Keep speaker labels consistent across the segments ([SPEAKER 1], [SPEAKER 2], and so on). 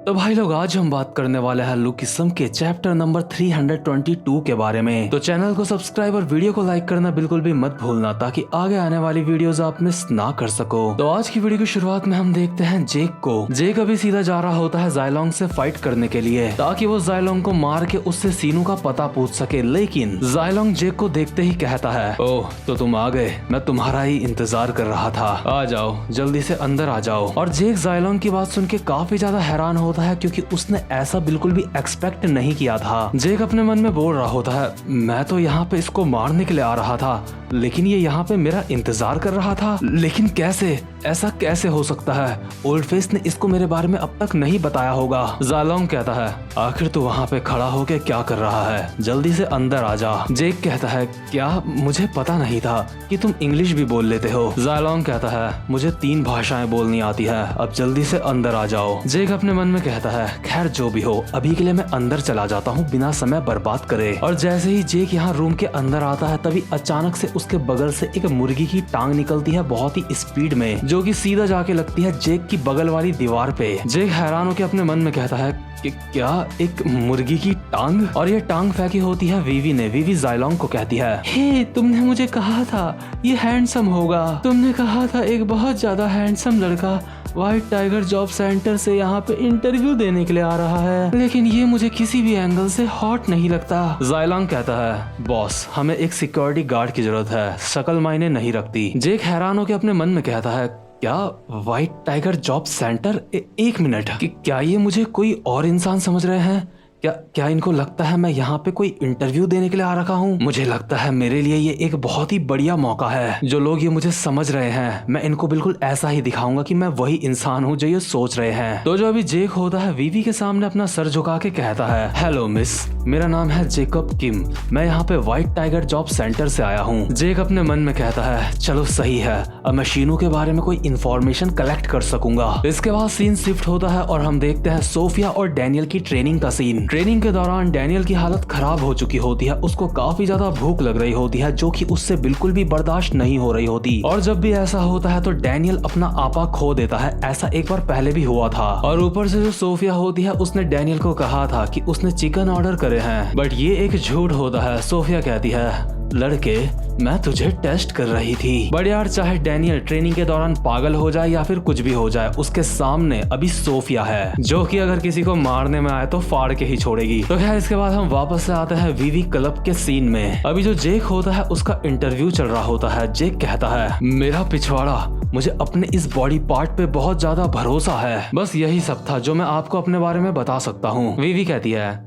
[SPEAKER 1] तो भाई लोग, आज हम बात करने वाले हैं लुकिज्म के चैप्टर नंबर 322 के बारे में। तो चैनल को सब्सक्राइब और वीडियो को लाइक करना बिल्कुल भी मत भूलना, ताकि आगे आने वाली वीडियोस आप मिस ना कर सको। तो आज की वीडियो की शुरुआत में हम देखते हैं जेक को। जेक अभी सीधा जा रहा होता है जायलोंग से फाइट करने के लिए, ताकि वो जायलोंग को मार के उससे सीनू का पता पूछ सके। लेकिन जायलोंग जेक को देखते ही कहता है, ओह तो तुम आ गए, मैं तुम्हारा ही इंतजार कर रहा था, आ जाओ जल्दी से अंदर आ जाओ। और जेक जायलोंग की बात सुन के काफी ज्यादा हैरान होता है, क्योंकि उसने ऐसा बिल्कुल भी एक्सपेक्ट नहीं किया था। जेक अपने मन में बोल रहा होता है, मैं तो यहाँ पे इसको मारने के लिए आ रहा था, लेकिन ये यहाँ पे मेरा इंतजार कर रहा था। लेकिन कैसे, ऐसा कैसे हो सकता है? ओल्ड फेस ने इसको मेरे बारे में अब तक नहीं बताया होगा। जायलोंग कहता है, आखिर तू वहाँ पे खड़ा होके क्या कर रहा है, जल्दी से अंदर आ जा। जेक कहता है, क्या मुझे पता नहीं था कि तुम इंग्लिश भी बोल लेते हो। जायलोंग कहता है, मुझे 3 भाषाएं बोलनी आती है, अब जल्दी से अंदर आ जाओ। जेक अपने मन में कहता है, खैर जो भी हो, अभी के लिए मैं अंदर चला जाता हूँ बिना समय बर्बाद करे। और जैसे ही जेक यहाँ रूम के अंदर आता है, तभी अचानक से उसके बगल से एक मुर्गी की टांग निकलती है बहुत ही स्पीड में, जो कि सीधा जाके लगती है जेक की बगल वाली दीवार पे। जेक हैरान होकर अपने मन में कहता है कि क्या एक मुर्गी की टांग? और ये टांग फेंकी होती है वीवी ने। वीवी जायलोंग को कहती है, हे तुमने मुझे कहा था ये हैंडसम होगा, तुमने कहा था एक बहुत ज्यादा हैंडसम लड़का व्हाइट टाइगर जॉब सेंटर से यहाँ पे इंटरव्यू देने के लिए आ रहा है, लेकिन ये मुझे किसी भी एंगल से हॉट नहीं लगता। जायलोंग कहता है, बॉस हमें एक सिक्योरिटी गार्ड की जरूरत है, शक्ल मायने नहीं रखती। जेक हैरान होकर अपने मन में कहता है, क्या व्हाइट टाइगर जॉब सेंटर? एक मिनट, कि क्या ये मुझे कोई और इंसान समझ रहे हैं? क्या इनको लगता है मैं यहाँ पे कोई इंटरव्यू देने के लिए आ रखा हूँ? मुझे लगता है मेरे लिए ये एक बहुत ही बढ़िया मौका है। जो लोग ये मुझे समझ रहे हैं, मैं इनको बिल्कुल ऐसा ही दिखाऊंगा कि मैं वही इंसान हूँ जो ये सोच रहे हैं। तो जो अभी जेक होता है, वीवी के सामने अपना सर झुका के कहता है, हेलो मिस, मेरा नाम है जेकब किम, मैं यहाँ पे व्हाइट टाइगर जॉब सेंटर से आया हूँ। जेक अपने मन में कहता है, चलो सही है, अब मैं शीनू के बारे में कोई इन्फॉर्मेशन कलेक्ट कर सकूंगा। इसके बाद सीन शिफ्ट होता है और हम देखते हैं सोफिया और डैनियल की ट्रेनिंग का सीन। ट्रेनिंग के दौरान डैनियल की हालत खराब हो चुकी होती है, उसको काफी ज्यादा भूख लग रही होती है, जो कि उससे बिल्कुल भी बर्दाश्त नहीं हो रही होती। और जब भी ऐसा होता है तो डैनियल अपना आपा खो देता है। ऐसा एक बार पहले भी हुआ था। और ऊपर से जो सोफिया होती है, उसने डैनियल को कहा था कि उसने चिकन ऑर्डर करे हैं, बट ये एक झूठ होता है। सोफिया कहती है, लड़के मैं तुझे टेस्ट कर रही थी। बट यार, चाहे डैनियल ट्रेनिंग के दौरान पागल हो जाए या फिर कुछ भी हो जाए, उसके सामने अभी सोफिया है, जो कि अगर किसी को मारने में आए तो फाड़ के ही छोड़ेगी। तो खैर, इसके बाद हम वापस से आते हैं वीवी क्लब के सीन में। अभी जो जेक होता है, उसका इंटरव्यू चल रहा होता है। जेक कहता है, मेरा पिछवाड़ा, मुझे अपने इस बॉडी पार्ट पे बहुत ज्यादा भरोसा है, बस यही सब था जो मैं आपको अपने बारे में बता सकता हूँ। वीवी कहती है,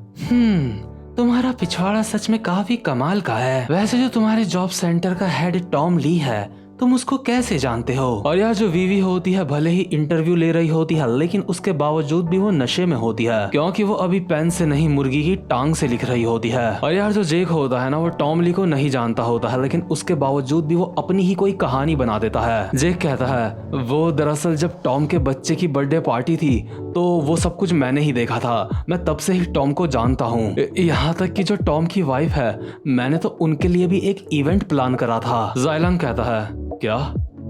[SPEAKER 1] तुम्हारा पिछवाड़ा सच में काफी कमाल का है। वैसे जो तुम्हारे जॉब सेंटर का हेड टॉम ली है, तुम उसको कैसे जानते हो? और यार, जो वीवी होती है, भले ही इंटरव्यू ले रही होती है, लेकिन उसके बावजूद भी वो नशे में होती है, क्योंकि वो अभी पेन से नहीं मुर्गी की टांग से लिख रही होती है। और यार, जो जेक होता है ना, वो टॉम ली को नहीं जानता होता है, लेकिन उसके बावजूद भी वो अपनी ही कोई कहानी बना देता है। जेक कहता है, वो दरअसल जब टॉम के बच्चे की बर्थडे पार्टी थी, तो वो सब कुछ मैंने ही देखा था। मैं तब से ही टॉम को जानता हूँ, यहाँ तक कि जो टॉम की वाइफ है, मैंने तो उनके लिए भी एक इवेंट प्लान करा था। जायलोंग कहता है, क्या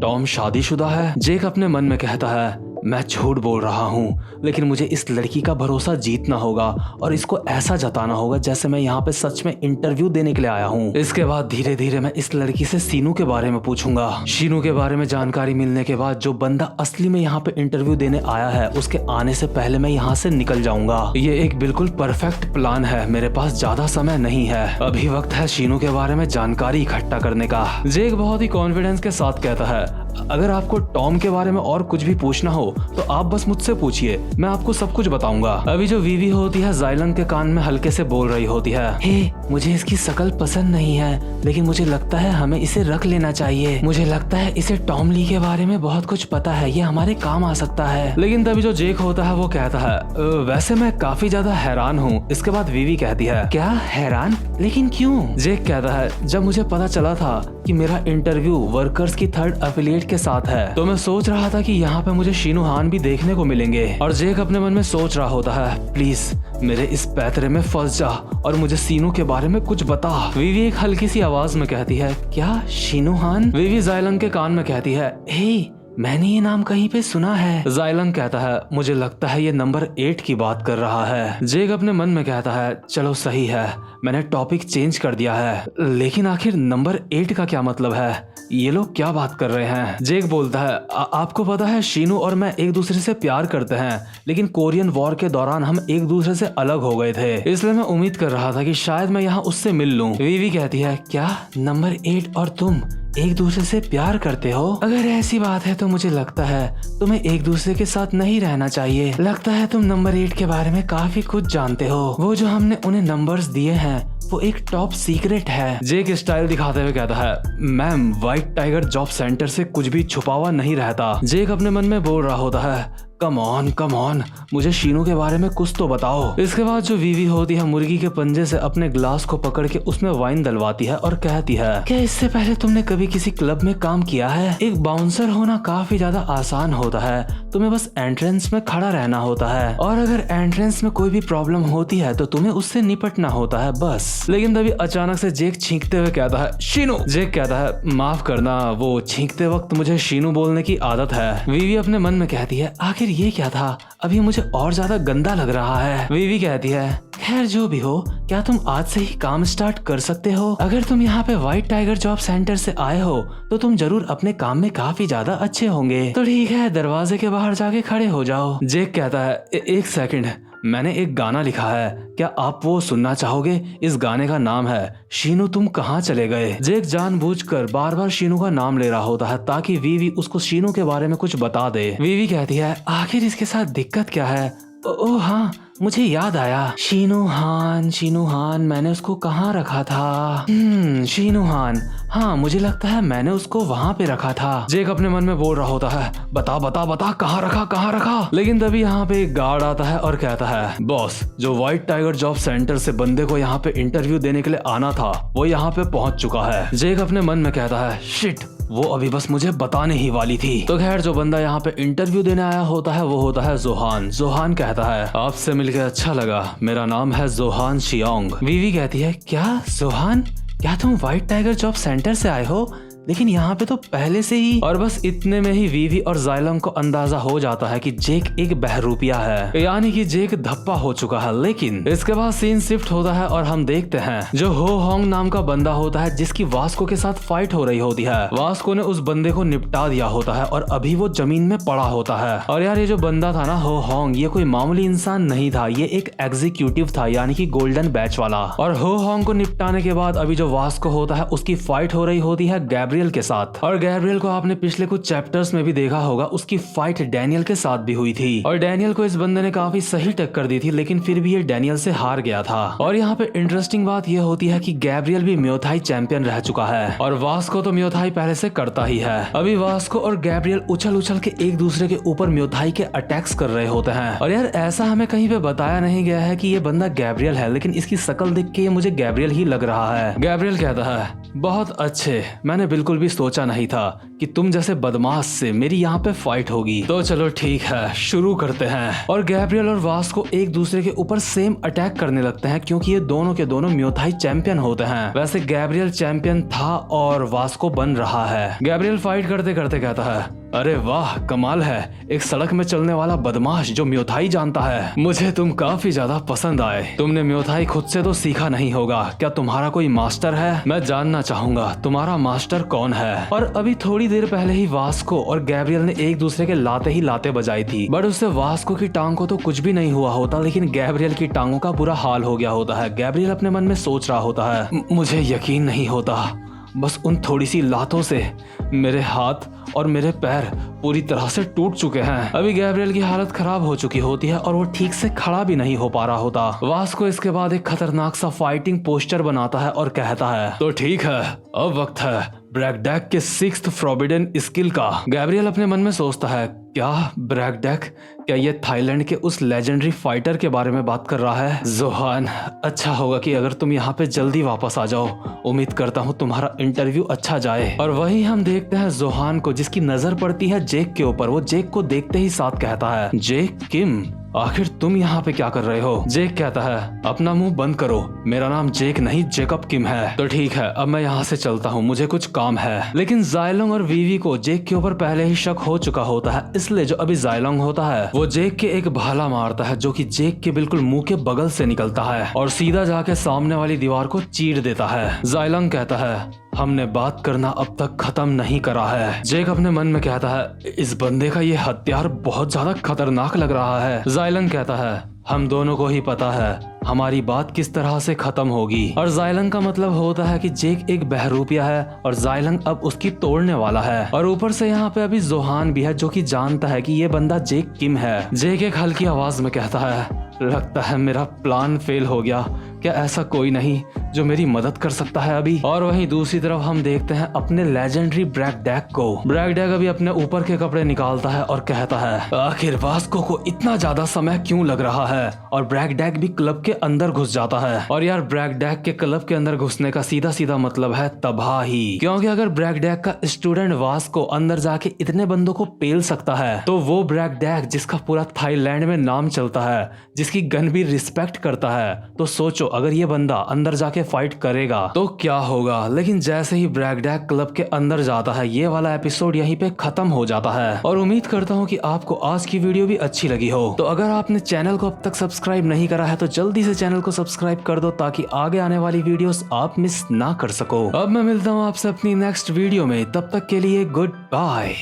[SPEAKER 1] टॉम शादीशुदा है? जेक अपने मन में कहता है, मैं झूठ बोल रहा हूँ, लेकिन मुझे इस लड़की का भरोसा जीतना होगा और इसको ऐसा जताना होगा जैसे मैं यहाँ पे सच में इंटरव्यू देने के लिए आया हूँ। इसके बाद धीरे धीरे मैं इस लड़की से सीनू के बारे में पूछूंगा। शीनू के बारे में जानकारी मिलने के बाद जो बंदा असली में यहाँ पे इंटरव्यू देने आया है, उसके आने से पहले मैं यहाँ से निकल जाऊंगा। ये एक बिल्कुल परफेक्ट प्लान है, मेरे पास ज्यादा समय नहीं है, अभी वक्त है शीनू के बारे में जानकारी इकट्ठा करने का। जेक बहुत ही कॉन्फिडेंस के साथ कहता है, अगर आपको टॉम के बारे में और कुछ भी पूछना हो तो आप बस मुझसे पूछिए, मैं आपको सब कुछ बताऊंगा। अभी जो वीवी होती है, जायलोंग के कान में हल्के से बोल रही होती है, हे मुझे इसकी शक्ल पसंद नहीं है, लेकिन मुझे लगता है हमें इसे रख लेना चाहिए। मुझे लगता है इसे टॉम ली के बारे में बहुत कुछ पता है, ये हमारे काम आ सकता है। लेकिन तभी जो जेक होता है, वो कहता है, वैसे मैं काफी ज्यादा हैरान हूँ। इसके बाद वीवी कहती है, क्या हैरान? लेकिन क्यों? जेक कहता है, जब मुझे पता चला था कि मेरा इंटरव्यू वर्कर्स की 3rd एफिलिएट के साथ है, तो मैं सोच रहा था कि यहाँ पे मुझे शीनू हान भी देखने को मिलेंगे। और जेक अपने मन में सोच रहा होता है, प्लीज मेरे इस पैतरे में फंस जा और मुझे सीनू के बारे में कुछ बता। वीवी एक हल्की सी आवाज में कहती है, क्या शीनू हान? वीवी जायलोंग के कान में कहती है, हे मैंने ये नाम कहीं पे सुना है। जाइलंग कहता है मुझे लगता है ये नंबर 8 की बात कर रहा है। जेक अपने मन में कहता है चलो सही है, मैंने टॉपिक चेंज कर दिया है, लेकिन आखिर नंबर 8 का क्या मतलब है? ये लोग क्या बात कर रहे हैं? जेक बोलता है आपको पता है शीनू और मैं एक दूसरे से प्यार करते हैं, लेकिन कोरियन वॉर के दौरान हम एक दूसरे से अलग हो गए थे, इसलिए मैं उम्मीद कर रहा था कि शायद मैं यहाँ उससे मिल लूं। वीवी कहती है क्या नंबर 8 और तुम एक दूसरे से प्यार करते हो? अगर ऐसी बात है तो मुझे लगता है तुम्हें एक दूसरे के साथ नहीं रहना चाहिए। लगता है तुम नंबर 8 के बारे में काफी कुछ जानते हो। वो जो हमने उन्हें नंबर्स दिए हैं वो एक टॉप सीक्रेट है। जेक स्टाइल दिखाते हुए कहता है ma'am white tiger job centre से कुछ भी छुपा हुआ नहीं रहता। जेक अपने मन में बोल रहा होता है कम ऑन मुझे शीनू के बारे में कुछ तो बताओ। इसके बाद जो वीवी होती है मुर्गी के पंजे से अपने ग्लास को पकड़ के उसमें वाइन डलवाती है और कहती है क्या इससे पहले तुमने कभी किसी क्लब में काम किया है? एक बाउंसर होना काफी ज्यादा आसान होता है, तुम्हें बस एंट्रेंस में खड़ा रहना होता है और अगर एंट्रेंस में कोई भी प्रॉब्लम होती है तो तुम्हें उससे निपटना होता है बस। लेकिन तभी अचानक से जेक छींकते हुए कहता है शीनू। जेक कहता है माफ करना, वो छींकते वक्त मुझे शीनू बोलने की आदत है। वीवी अपने मन में कहती है आखिर ये क्या था, अभी मुझे और ज्यादा गंदा लग रहा है। वीवी कहती है खैर जो भी हो, क्या तुम आज से ही काम स्टार्ट कर सकते हो? अगर तुम यहाँ पे व्हाइट टाइगर जॉब सेंटर से आए हो तो तुम जरूर अपने काम में काफी ज्यादा अच्छे होंगे। तो ठीक है, दरवाजे के बाहर जाके खड़े हो जाओ। जेक कहता है एक सेकंड, मैंने एक गाना लिखा है, क्या आप वो सुनना चाहोगे? इस गाने का नाम है शीनू तुम कहाँ चले गए। जेक जानबूझकर बार बार शीनू का नाम ले रहा होता है ताकि वीवी उसको शीनू के बारे में कुछ बता दे। वीवी कहती है आखिर इसके साथ दिक्कत क्या है? ओह हाँ, मुझे याद आया, शीनू हान मैंने उसको कहाँ रखा था? शीनू हान, हाँ मुझे लगता है मैंने उसको वहाँ पे रखा था। जेक अपने मन में बोल रहा होता है बता कहाँ रखा। लेकिन तभी यहाँ पे एक गार्ड आता है और कहता है बॉस, जो व्हाइट टाइगर जॉब सेंटर से बंदे को यहाँ पे इंटरव्यू देने के लिए आना था वो यहाँ पे पहुँच चुका है। जेक अपने मन में कहता है शिट, वो अभी बस मुझे बताने ही वाली थी। तो खैर जो बंदा यहाँ पे इंटरव्यू देने आया होता है वो होता है जोहान। जोहान कहता है आपसे मिलकर अच्छा लगा, मेरा नाम है जोहान शियोंग। वीवी कहती है क्या जोहान, क्या तुम व्हाइट टाइगर जॉब सेंटर से आए हो? लेकिन यहाँ पे तो पहले से ही। और बस इतने में ही वीवी और जाइलंग को अंदाजा हो जाता है कि जेक एक बहरूपिया है, यानी कि जेक धप्पा हो चुका है। लेकिन इसके बाद सीन शिफ्ट होता है और हम देखते हैं जो हो होंग नाम का बंदा होता है जिसकी वास्को के साथ फाइट हो रही होती है। वास्को ने उस बंदे को निपटा दिया होता है और अभी वो जमीन में पड़ा होता है। और यार ये जो बंदा था ना हो होंग, ये कोई मामूली इंसान नहीं था, ये एक एग्जीक्यूटिव था यानी कि गोल्डन बैच वाला। और हो होंग को निपटाने के बाद अभी जो वास्को होता है उसकी फाइट हो रही होती है गैब्रियल के साथ। और गैब्रियल को आपने पिछले कुछ चैप्टर्स में भी देखा होगा, उसकी फाइट डैनियल के साथ भी हुई थी और डैनियल को इस बंदे ने काफी सही टक्कर दी थी, लेकिन फिर भी ये डैनियल से हार गया था। और यहाँ पे इंटरेस्टिंग बात यह होती है कि गैब्रियल भी म्योथाई चैंपियन रह चुका है और वास्को तो म्योथाई पहले से करता ही है। अभी वास्को और गैब्रियल उछल के एक दूसरे के ऊपर म्योथाई के अटैक्स कर रहे होते हैं। और यार ऐसा हमें कहीं पे बताया नहीं गया है कि ये बंदा गैब्रियल है, लेकिन इसकी शक्ल देख के ये मुझे गैब्रियल ही लग रहा है। गैब्रियल कहता है बहुत अच्छे, मैंने बिल्कुल भी सोचा नहीं था कि तुम जैसे बदमाश से मेरी यहाँ पे फाइट होगी। तो चलो ठीक है, शुरू करते हैं। और गैब्रियल और वास्को एक दूसरे के ऊपर सेम अटैक करने लगते हैं क्योंकि ये दोनों के दोनों म्योथाई चैंपियन होते हैं। वैसे गैब्रियल चैंपियन था और वास्को बन रहा है। गैब्रियल फाइट करते करते कहता है अरे वाह कमाल है, एक सड़क में चलने वाला बदमाश जो म्योथाई जानता है। मुझे तुम काफी ज्यादा पसंद आए। तुमने म्योथाई खुद से तो सीखा नहीं होगा, क्या तुम्हारा कोई मास्टर है? मैं जानना चाहूंगा तुम्हारा मास्टर कौन है। और अभी थोड़ी देर पहले ही वास्को और गैब्रियल ने एक दूसरे के लाते ही लाते बजाई थी, बट उससे वास्को की टांग को तो कुछ भी नहीं हुआ होता, लेकिन गैब्रियल की टांगों का बुरा हाल हो गया होता है। गैब्रियल अपने मन में सोच रहा होता है मुझे यकीन नहीं होता, बस उन थोड़ी सी लातों से मेरे हाथ और मेरे पैर पूरी तरह से टूट चुके हैं। अभी गैब्रियल की हालत खराब हो चुकी होती है और वो ठीक से खड़ा भी नहीं हो पा रहा होता। वास्को इसके बाद एक खतरनाक सा फाइटिंग पोस्टर बनाता है और कहता है तो ठीक है, अब वक्त है ब्रैकडेक के 6th फॉरबिडन स्किल का। गैब्रियल अपने मन में सोचता है क्या ब्रैकडेक, क्या ये थाईलैंड के उस लेजेंडरी फाइटर के बारे में बात कर रहा है? जोहान, अच्छा होगा कि अगर तुम यहाँ पे जल्दी वापस आ जाओ, उम्मीद करता हूँ तुम्हारा इंटरव्यू अच्छा जाए। और वही हम देखते हैं जोहान को, जिसकी नजर पड़ती है जेक के ऊपर। वो जेक को देखते ही साथ कहता है जेक किम, आखिर तुम यहाँ पे क्या कर रहे हो? जेक कहता है अपना मुंह बंद करो, मेरा नाम जेक नहीं जेकब किम है। तो ठीक है, अब मैं यहाँ से चलता हूँ, मुझे कुछ काम है। लेकिन जायलोंग और वीवी को जेक के ऊपर पहले ही शक हो चुका होता है, इसलिए जो अभी जायलोंग होता है वो जेक के एक भाला मारता है जो कि जेक के बिल्कुल मुंह के बगल से निकलता है और सीधा जाके सामने वाली दीवार को चीर देता है। जायलोंग कहता है हमने बात करना अब तक खत्म नहीं करा है। जेक अपने मन में कहता है इस बंदे का ये हथियार बहुत ज्यादा खतरनाक लग रहा है। जायलोंग कहता है हम दोनों को ही पता है हमारी बात किस तरह से खत्म होगी। और जायलोंग का मतलब होता है कि जेक एक बहरूपिया है और जायलोंग अब उसकी तोड़ने वाला है। और ऊपर से यहाँ पे अभी जोहान भी है जो कि जानता है कि ये बंदा जेक किम है। जेक एक हल्की आवाज में कहता है लगता है मेरा प्लान फेल हो गया, क्या ऐसा कोई नहीं जो मेरी मदद कर सकता है अभी? और वहीं दूसरी तरफ हम देखते हैं अपने लेजेंडरी ब्रैकडेक को। ब्रैकडेक अभी अपने ऊपर के कपड़े निकालता है और कहता है आखिर वास्को को इतना ज्यादा समय क्यों लग रहा है? और ब्रैकडेक भी क्लब के अंदर घुस जाता है। और यार ब्रैकडेक के क्लब के अंदर घुसने का सीधा सीधा मतलब है तबाही, क्योंकि अगर ब्रैकडेक का स्टूडेंट वास्को अंदर जाके इतने बंदों को पेल सकता है तो वो ब्रैकडेक जिसका पूरा थाईलैंड में नाम चलता है, जिसकी गन भी रिस्पेक्ट करता है, तो सोचो अगर ये बंदा अंदर जाके फाइट करेगा तो क्या होगा। लेकिन जैसे ही ब्रैकडेक क्लब के अंदर जाता है ये वाला एपिसोड यहीं पे खत्म हो जाता है। और उम्मीद करता हूँ कि आपको आज की वीडियो भी अच्छी लगी हो। तो अगर आपने चैनल को अब तक सब्सक्राइब नहीं करा है तो जल्दी से चैनल को सब्सक्राइब कर दो ताकि आगे आने वाली वीडियोस आप मिस ना कर सको। अब मैं मिलता हूँ आपसे अपनी नेक्स्ट वीडियो में, तब तक के लिए गुड बाय।